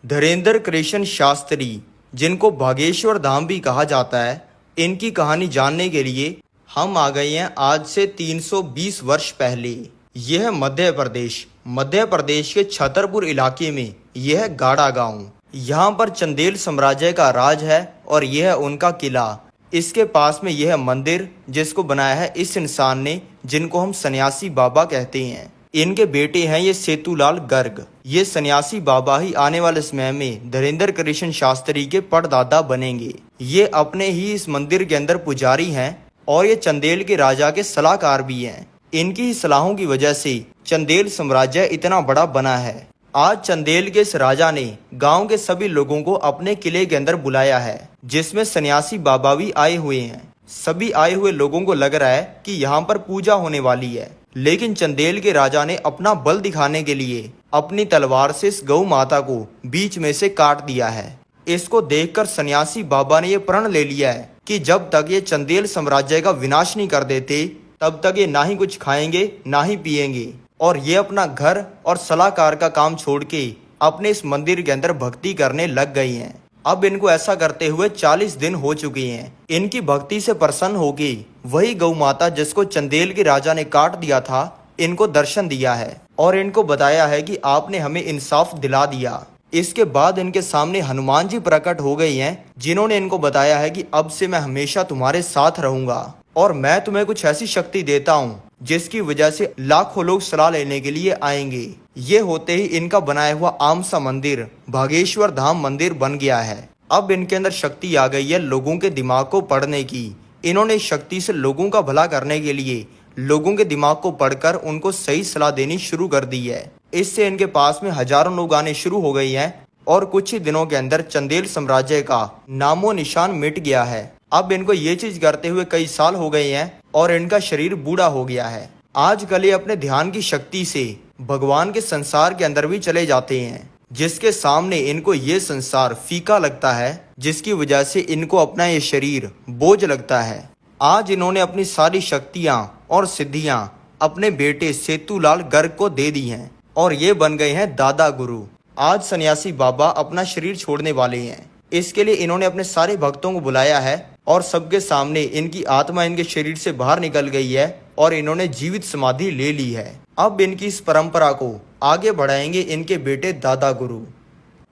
धीरेंद्र कृष्ण शास्त्री, जिनको भागेश्वर धाम भी कहा जाता है, इनकी कहानी जानने के लिए हम आ गए हैं आज से 320 वर्ष पहले। यह मध्य प्रदेश के छतरपुर इलाके में यह गाड़ा गांव। यहाँ पर चंदेल साम्राज्य का राज है और यह उनका किला। इसके पास में यह मंदिर जिसको बनाया है इस इंसान ने, जिनको हम सन्यासी बाबा कहते हैं। इनके बेटे हैं ये सेतुलाल गर्ग। ये सन्यासी बाबा ही आने वाले समय में धीरेंद्र कृष्ण शास्त्री के परदादा बनेंगे। ये अपने ही इस मंदिर के अंदर पुजारी हैं और ये चंदेल के राजा के सलाहकार भी हैं। इनकी ही सलाहों की वजह से चंदेल साम्राज्य इतना बड़ा बना है। आज चंदेल के इस राजा ने गांव के सभी लोगों को अपने किले के अंदर बुलाया है, जिसमें सन्यासी बाबा भी आए हुए हैं। सभी आए हुए लोगों को लग रहा है कि यहाँ पर पूजा होने वाली है, लेकिन चंदेल के राजा ने अपना बल दिखाने के लिए अपनी तलवार से इस गौ माता को बीच में से काट दिया है। इसको देखकर सन्यासी बाबा ने यह प्रण ले लिया है कि जब तक ये चंदेल साम्राज्य का विनाश नहीं कर देते, तब तक ये ना ही कुछ खाएंगे ना ही पिएंगे। और ये अपना घर और सलाहकार का काम छोड़ के अपने इस मंदिर के अंदर भक्ति करने लग गई हैं। अब इनको ऐसा करते हुए 40 दिन हो चुके हैं। इनकी भक्ति से प्रसन्न होके वही गौ माता जिसको चंदेल के राजा ने काट दिया था, इनको दर्शन दिया है और इनको बताया है कि आपने हमें इंसाफ दिला दिया। इसके बाद इनके सामने हनुमान जी प्रकट हो गई हैं, जिन्होंने इनको बताया है कि अब से मैं हमेशा तुम्हारे साथ रहूंगा और मैं तुम्हें कुछ ऐसी शक्ति देता हूँ जिसकी वजह से लाखों लोग सलाह लेने के लिए आएंगे। ये होते ही इनका बनाया हुआ आम सा मंदिर भागेश्वर धाम मंदिर बन गया है। अब इनके अंदर शक्ति आ गई है लोगों के दिमाग को पढ़ने की। इन्होंने इस शक्ति से लोगों का भला करने के लिए लोगों के दिमाग को पढ़कर उनको सही सलाह देनी शुरू कर दी है। इससे इनके पास में हजारों लोग आने शुरू हो गए हैं और कुछ ही दिनों के अंदर चंदेल साम्राज्य का नामो निशान मिट गया है। अब इनको ये चीज करते हुए कई साल हो गए हैं और इनका शरीर बूढ़ा हो गया है। आजकल ये अपने ध्यान की शक्ति से भगवान के संसार के अंदर भी चले जाते हैं, जिसके सामने इनको ये संसार फीका लगता है, जिसकी वजह से इनको अपना ये शरीर बोझ लगता है। आज इन्होंने अपनी सारी शक्तियां और सिद्धियां अपने बेटे सेतुलाल गर्ग को दे दी हैं और ये बन गए हैं दादा गुरु। आज सन्यासी बाबा अपना शरीर छोड़ने वाले हैं। इसके लिए इन्होंने अपने सारे भक्तों को बुलाया है और सबके सामने इनकी आत्मा इनके शरीर से बाहर निकल गई है और इन्होंने जीवित समाधि ले ली है। अब इनकी इस परंपरा को आगे बढ़ाएंगे इनके बेटे दादा गुरु।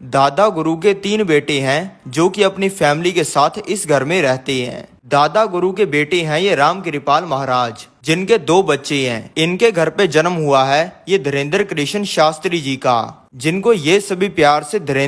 दादा गुरु के 3 बेटे हैं जो कि अपनी फैमिली के साथ इस घर में रहते हैं। दादा गुरु के बेटे हैं ये राम कृपाल महाराज, जिनके 2 बच्चे हैं। इनके घर पे जन्म हुआ है ये धीरेंद्र कृष्ण शास्त्री जी का, जिनको ये सभी प्यार से धीरेंद्र